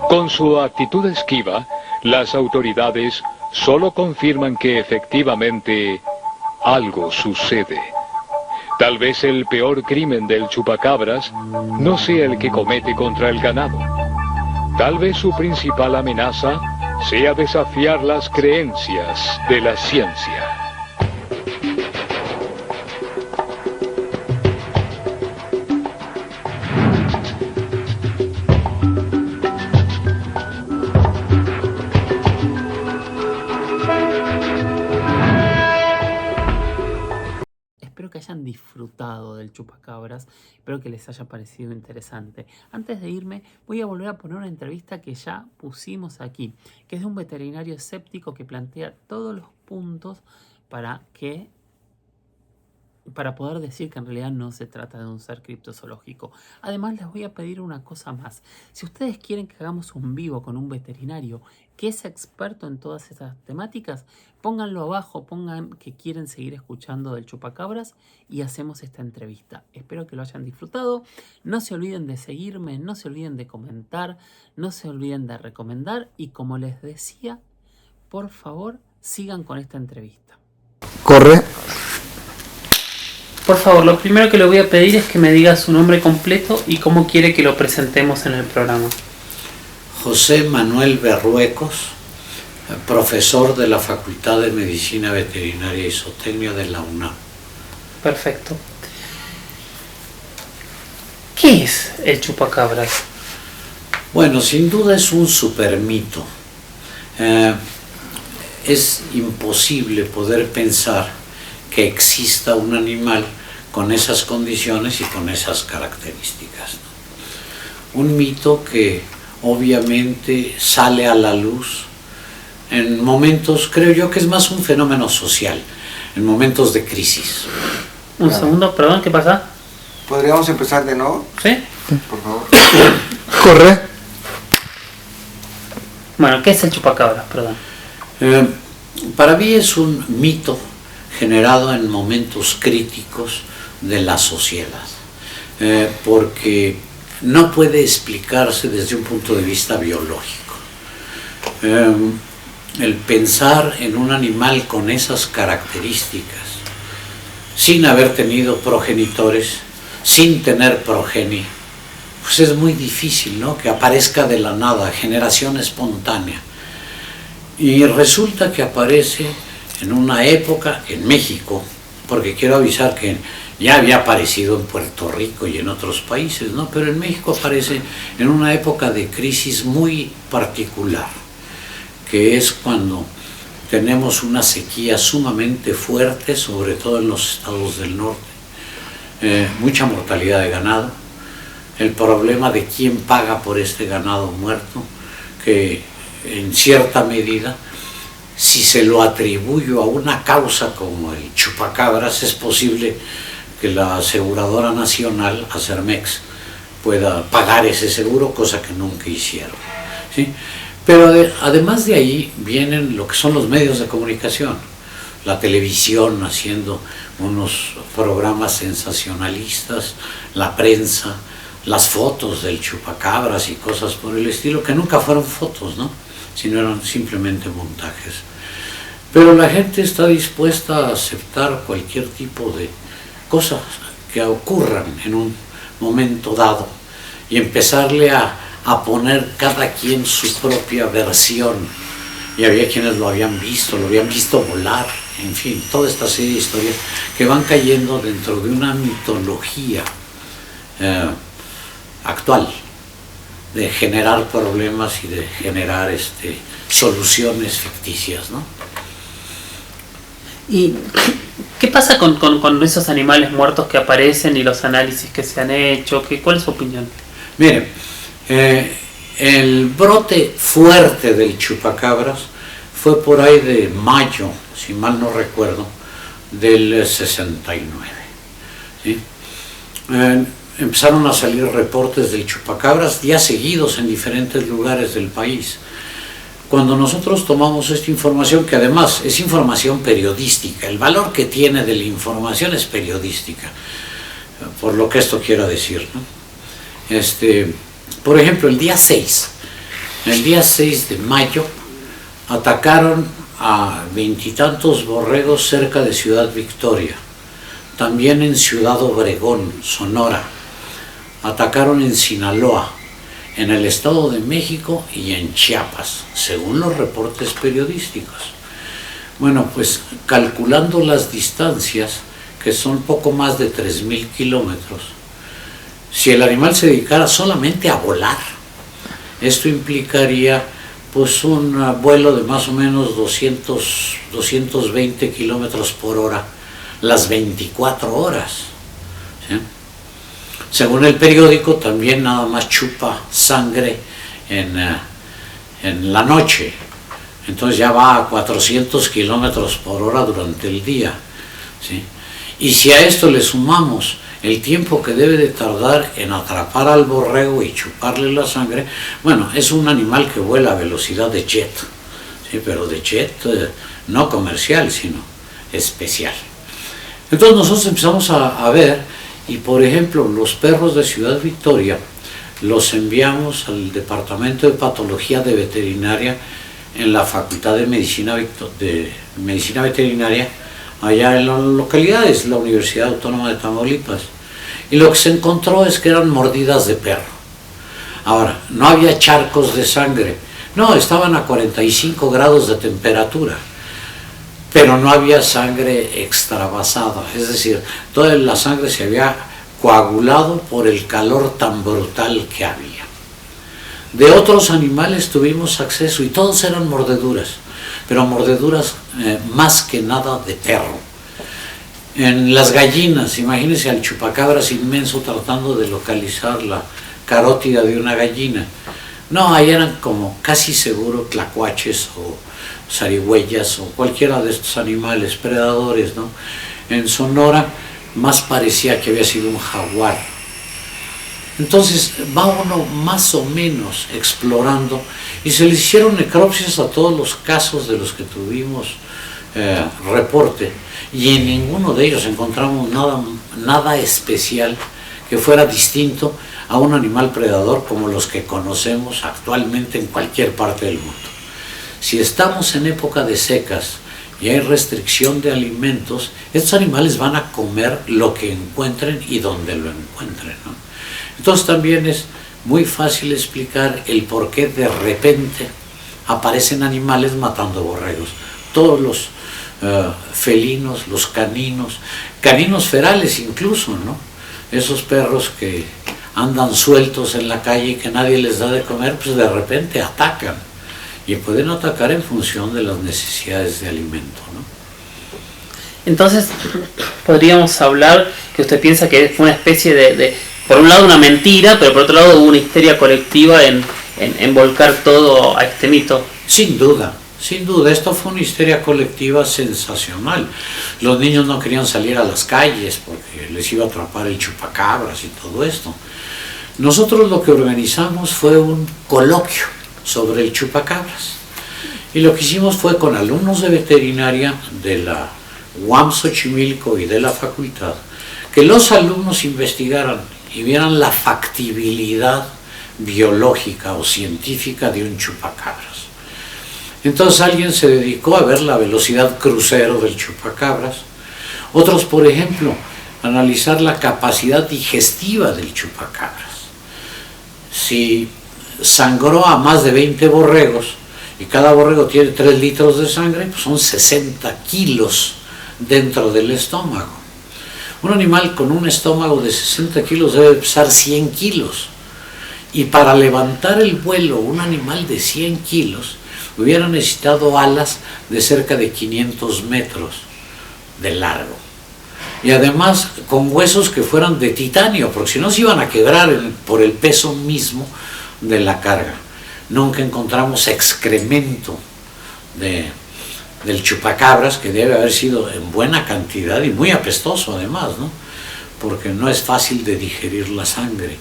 Con su actitud esquiva, las autoridades solo confirman que efectivamente algo sucede. Tal vez el peor crimen del chupacabras no sea el que comete contra el ganado. Tal vez su principal amenaza sea desafiar las creencias de la ciencia. disfrutado del chupacabras. Espero que les haya parecido interesante. Antes de irme, voy a volver a poner una entrevista que ya pusimos aquí, que es de un veterinario escéptico que plantea todos los puntos para poder decir que en realidad no se trata de un ser criptozoológico. Además, les voy a pedir una cosa más. Si ustedes quieren que hagamos un vivo con un veterinario que es experto en todas esas temáticas, pónganlo abajo, pongan que quieren seguir escuchando del chupacabras y hacemos esta entrevista. Espero que lo hayan disfrutado. No se olviden de seguirme, no se olviden de comentar, no se olviden de recomendar y, como les decía, por favor, sigan con esta entrevista. Corre. Por favor, lo primero que le voy a pedir es que me diga su nombre completo y cómo quiere que lo presentemos en el programa. José Manuel Berruecos, profesor de la Facultad de Medicina Veterinaria y Zootecnia de la UNAM. Perfecto. ¿Qué es el chupacabras? Bueno, sin duda es un supermito. Es imposible poder pensar que exista un animal con esas condiciones y con esas características, ¿no? Un mito que obviamente sale a la luz en momentos, creo yo que es más un fenómeno social, en momentos de crisis. Un segundo, perdón, ¿qué pasa? ¿Podríamos empezar de nuevo? ¿Sí? Por favor. Corre. Bueno, ¿qué es el chupacabras? Perdón. Para mí es un mito generado en momentos críticos de la sociedad, porque no puede explicarse desde un punto de vista biológico. El pensar en un animal con esas características, sin haber tenido progenitores, sin tener progenie, pues es muy difícil, ¿no? Que aparezca de la nada, generación espontánea. Y resulta que aparece en una época en México, porque quiero avisar que ya había aparecido en Puerto Rico y en otros países, ¿no? Pero en México aparece en una época de crisis muy particular, que es cuando tenemos una sequía sumamente fuerte, sobre todo en los estados del norte, mucha mortalidad de ganado, el problema de quién paga por este ganado muerto, que en cierta medida, si se lo atribuyo a una causa como el chupacabras, es posible que la aseguradora nacional, Acermex, pueda pagar ese seguro, cosa que nunca hicieron, ¿sí? Pero además de ahí vienen lo que son los medios de comunicación, la televisión haciendo unos programas sensacionalistas, la prensa, las fotos del chupacabras y cosas por el estilo, que nunca fueron fotos, ¿no? Sino eran simplemente montajes. Pero la gente está dispuesta a aceptar cualquier tipo de cosas que ocurran en un momento dado y empezarle a poner cada quien su propia versión. Y había quienes lo habían visto volar, en fin, toda esta serie de historias que van cayendo dentro de una mitología actual, de generar problemas y de generar soluciones ficticias, ¿no? ¿Y qué pasa con esos animales muertos que aparecen y los análisis que se han hecho? ¿Cuál es su opinión? Miren, el brote fuerte del chupacabras fue por ahí de mayo, si mal no recuerdo, del 69, ¿sí? Empezaron a salir reportes del chupacabras días seguidos en diferentes lugares del país. Cuando nosotros tomamos esta información, que además es información periodística, el valor que tiene de la información es periodística, por lo que esto quiera decir, ¿no? Por ejemplo, el día 6 de mayo, atacaron a 20 y tantos borregos cerca de Ciudad Victoria, también en Ciudad Obregón, Sonora, atacaron en Sinaloa, en el Estado de México y en Chiapas, según los reportes periodísticos. Bueno, pues calculando las distancias, que son poco más de 3.000 kilómetros, si el animal se dedicara solamente a volar, esto implicaría pues un vuelo de más o menos 220 kilómetros por hora, las 24 horas. ¿sí? Según el periódico, también nada más chupa sangre en la noche. Entonces ya va a 400 kilómetros por hora durante el día, ¿sí? Y si a esto le sumamos el tiempo que debe de tardar en atrapar al borrego y chuparle la sangre, bueno, es un animal que vuela a velocidad de jet, ¿sí? Pero de jet no comercial, sino especial. Entonces nosotros empezamos a ver, y por ejemplo, los perros de Ciudad Victoria los enviamos al Departamento de Patología de Veterinaria en la Facultad de Medicina Veterinaria, allá en las localidades, la Universidad Autónoma de Tamaulipas. Y lo que se encontró es que eran mordidas de perro. Ahora, no había charcos de sangre, no, estaban a 45 grados de temperatura, pero no había sangre extravasada, es decir, toda la sangre se había coagulado por el calor tan brutal que había. De otros animales tuvimos acceso y todos eran mordeduras, pero mordeduras más que nada de perro. En las gallinas, imagínense al chupacabras inmenso tratando de localizar la carótida de una gallina. No, ahí eran como casi seguro tlacuaches o zarigüeyas o cualquiera de estos animales predadores, ¿no? En Sonora más parecía que había sido un jaguar. Entonces va uno más o menos explorando y se le hicieron necropsias a todos los casos de los que tuvimos reporte, y en ninguno de ellos encontramos nada especial que fuera distinto a un animal predador como los que conocemos actualmente en cualquier parte del mundo. Si estamos en época de secas y hay restricción de alimentos, estos animales van a comer lo que encuentren y donde lo encuentren, ¿no? Entonces también es muy fácil explicar el por qué de repente aparecen animales matando borregos. Todos los felinos, los caninos ferales incluso, ¿no? Esos perros que andan sueltos en la calle y que nadie les da de comer, pues de repente atacan. Y pueden atacar en función de las necesidades de alimento, ¿no? Entonces, podríamos hablar que usted piensa que fue una especie de por un lado una mentira, pero por otro lado hubo una histeria colectiva en volcar todo a este mito. Sin duda, esto fue una histeria colectiva sensacional. Los niños no querían salir a las calles porque les iba a atrapar el chupacabras y todo esto. Nosotros lo que organizamos fue un coloquio sobre el chupacabras. Y lo que hicimos fue con alumnos de veterinaria de la UAM Xochimilco y de la facultad, que los alumnos investigaran y vieran la factibilidad biológica o científica de un chupacabras. Entonces alguien se dedicó a ver la velocidad crucero del chupacabras, otros, por ejemplo, analizar la capacidad digestiva del chupacabras. Si sangró a más de 20 borregos y cada borrego tiene 3 litros de sangre, pues son 60 kilos dentro del estómago. Un animal con un estómago de 60 kilos debe pesar 100 kilos. Y para levantar el vuelo, un animal de 100 kilos hubiera necesitado alas de cerca de 500 metros de largo. Y además con huesos que fueran de titanio, porque si no se iban a quebrar por el peso mismo de la carga. Nunca encontramos excremento del chupacabras, que debe haber sido en buena cantidad y muy apestoso además, ¿no? Porque no es fácil de digerir la sangre.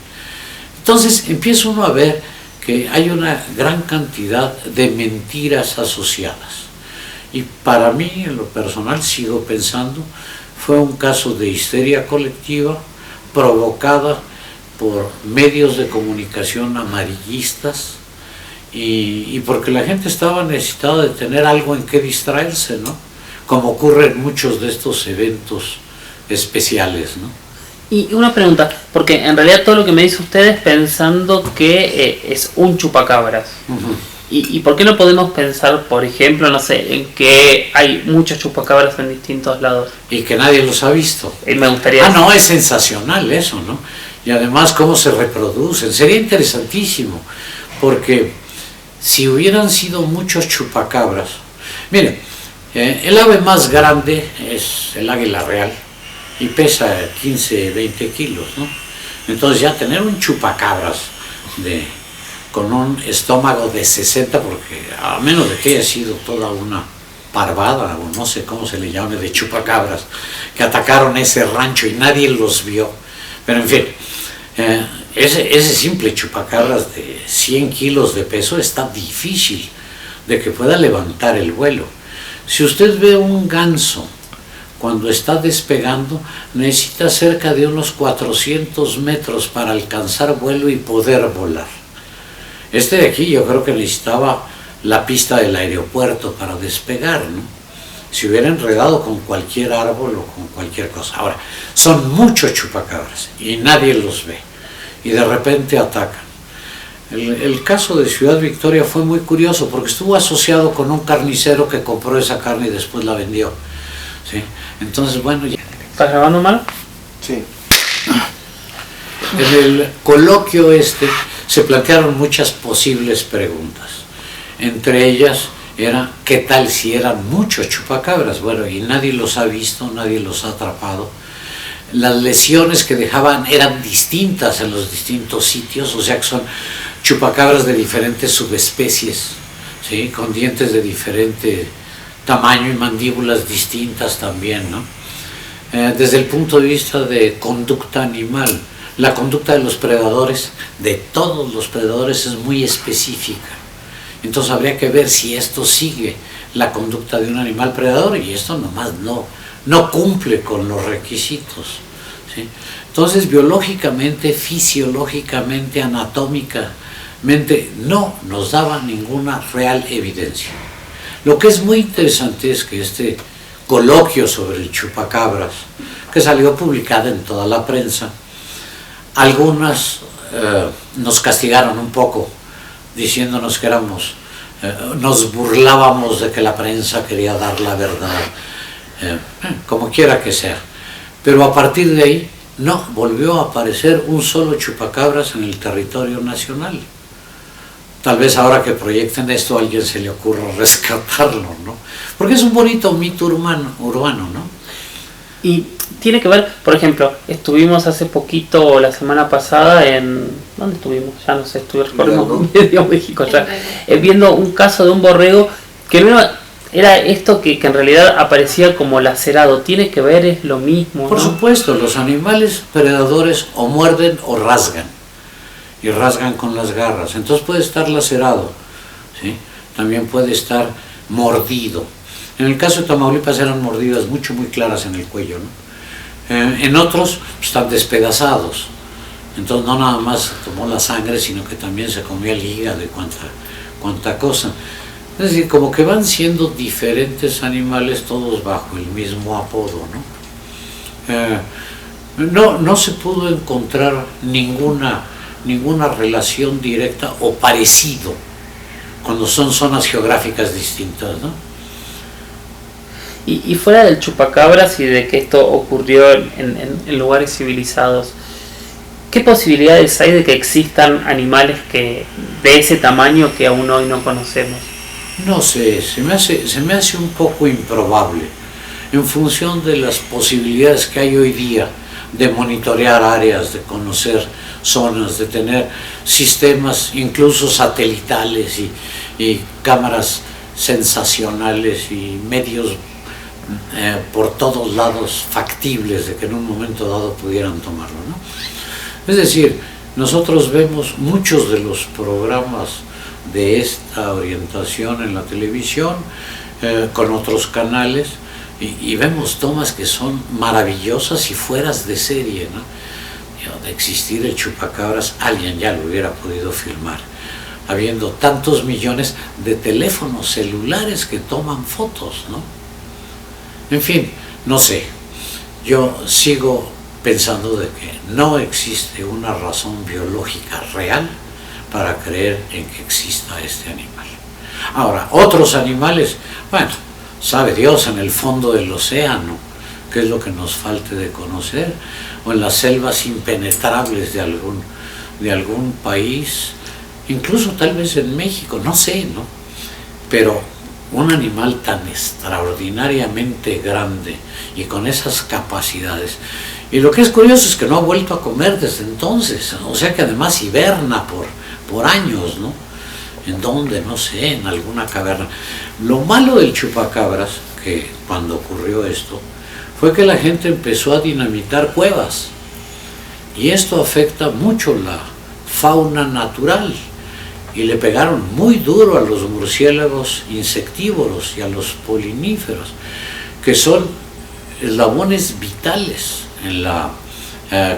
Entonces empieza uno a ver que hay una gran cantidad de mentiras asociadas. Y para mí, en lo personal, sigo pensando, fue un caso de histeria colectiva provocada por medios de comunicación amarillistas y porque la gente estaba necesitada de tener algo en que distraerse, ¿no? Como ocurre en muchos de estos eventos especiales, ¿no? Y una pregunta, porque en realidad todo lo que me dice usted es pensando que es un chupacabras. ¿Y por qué no podemos pensar, por ejemplo, no sé, en que hay muchos chupacabras en distintos lados? Y que nadie los ha visto. Me gustaría... no, es sensacional eso, ¿no? Y además cómo se reproducen. Sería interesantísimo, porque si hubieran sido muchos chupacabras... Miren, el ave más grande es el águila real, y pesa 15, 20 kilos, ¿no? Entonces ya tener un chupacabras con un estómago de 60, porque a menos de que haya sido toda una parvada, o no sé cómo se le llame, de chupacabras, que atacaron ese rancho y nadie los vio, pero en fin, ese simple chupacabras de 100 kilos de peso está difícil de que pueda levantar el vuelo. Si usted ve un ganso cuando está despegando, necesita cerca de unos 400 metros para alcanzar vuelo y poder volar. Este de aquí yo creo que necesitaba la pista del aeropuerto para despegar, ¿no? Se hubiera enredado con cualquier árbol o con cualquier cosa. Ahora, son muchos chupacabras y nadie los ve, y de repente atacan. El caso de Ciudad Victoria fue muy curioso porque estuvo asociado con un carnicero que compró esa carne y después la vendió, ¿sí? Entonces, bueno, ya. ¿Estás grabando mal? Sí. En el coloquio se plantearon muchas posibles preguntas. Entre ellas era, ¿qué tal si eran muchos chupacabras? Bueno, y nadie los ha visto, nadie los ha atrapado. Las lesiones que dejaban eran distintas en los distintos sitios, o sea que son chupacabras de diferentes subespecies, ¿sí? Con dientes de diferente tamaño y mandíbulas distintas también, ¿no? Desde el punto de vista de conducta animal, la conducta de los predadores, de todos los predadores, es muy específica. Entonces habría que ver si esto sigue la conducta de un animal predador, y esto nomás no cumple con los requisitos, ¿sí? Entonces, biológicamente, fisiológicamente, anatómicamente, no nos daba ninguna real evidencia. Lo que es muy interesante es que este coloquio sobre el chupacabras, que salió publicado en toda la prensa, algunas nos castigaron un poco, diciéndonos que nos burlábamos de que la prensa quería dar la verdad, como quiera que sea. Pero a partir de ahí no volvió a aparecer un solo chupacabras en el territorio nacional. Tal vez ahora que proyecten esto a alguien se le ocurra rescatarlo, ¿no? Porque es un bonito mito urbano, ¿no? Y tiene que ver, por ejemplo, estuvimos hace poquito, la semana pasada, ¿dónde estuvimos? Ya no sé, estuve recorriendo medio México ya, viendo un caso de un borrego que era esto que en realidad aparecía como lacerado. ¿Tiene que ver? ¿Es lo mismo? Por supuesto, los animales predadores o muerden o rasgan, y rasgan con las garras. Entonces puede estar lacerado, ¿sí? También puede estar mordido. En el caso de Tamaulipas eran mordidas muy claras en el cuello, ¿no? En otros están despedazados. Entonces no nada más tomó la sangre, sino que también se comió el hígado y cuanta cosa. Es decir, como que van siendo diferentes animales, todos bajo el mismo apodo, ¿no? No se pudo encontrar ninguna relación directa o parecido cuando son zonas geográficas distintas, ¿no? Y fuera del chupacabras y de que esto ocurrió en lugares civilizados, ¿qué posibilidades hay de que existan animales de ese tamaño que aún hoy no conocemos? No sé, se me hace un poco improbable, en función de las posibilidades que hay hoy día de monitorear áreas, de conocer zonas, de tener sistemas incluso satelitales y cámaras sensacionales y medios por todos lados factibles de que en un momento dado pudieran tomarlo, ¿no? Es decir, nosotros vemos muchos de los programas de esta orientación en la televisión, con otros canales, y vemos tomas que son maravillosas y fueras de serie, ¿no? De existir el chupacabras, alguien ya lo hubiera podido filmar, habiendo tantos millones de teléfonos celulares que toman fotos, ¿no? En fin, no sé, yo sigo pensando de que no existe una razón biológica real para creer en que exista este animal. Ahora, otros animales, bueno, sabe Dios, en el fondo del océano, qué es lo que nos falte de conocer, o en las selvas impenetrables de algún país, incluso tal vez en México, no sé, ¿no? Pero un animal tan extraordinariamente grande y con esas capacidades. Y lo que es curioso es que no ha vuelto a comer desde entonces, o sea que además hiberna por años, ¿no? ¿En dónde? No sé, en alguna caverna. Lo malo del chupacabras, que cuando ocurrió esto, fue que la gente empezó a dinamitar cuevas. Y esto afecta mucho la fauna natural. Y le pegaron muy duro a los murciélagos insectívoros y a los poliníferos, que son eslabones vitales en la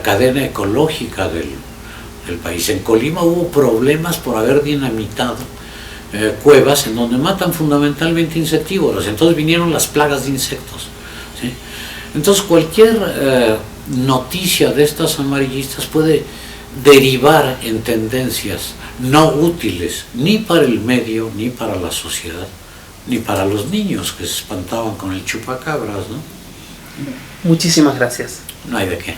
cadena ecológica del país. En Colima hubo problemas por haber dinamitado cuevas en donde matan fundamentalmente insectívoros. Entonces vinieron las plagas de insectos, ¿sí? Entonces cualquier noticia de estas amarillistas puede derivar en tendencias no útiles ni para el medio, ni para la sociedad, ni para los niños que se espantaban con el chupacabras, ¿no? Muchísimas gracias. No hay de qué.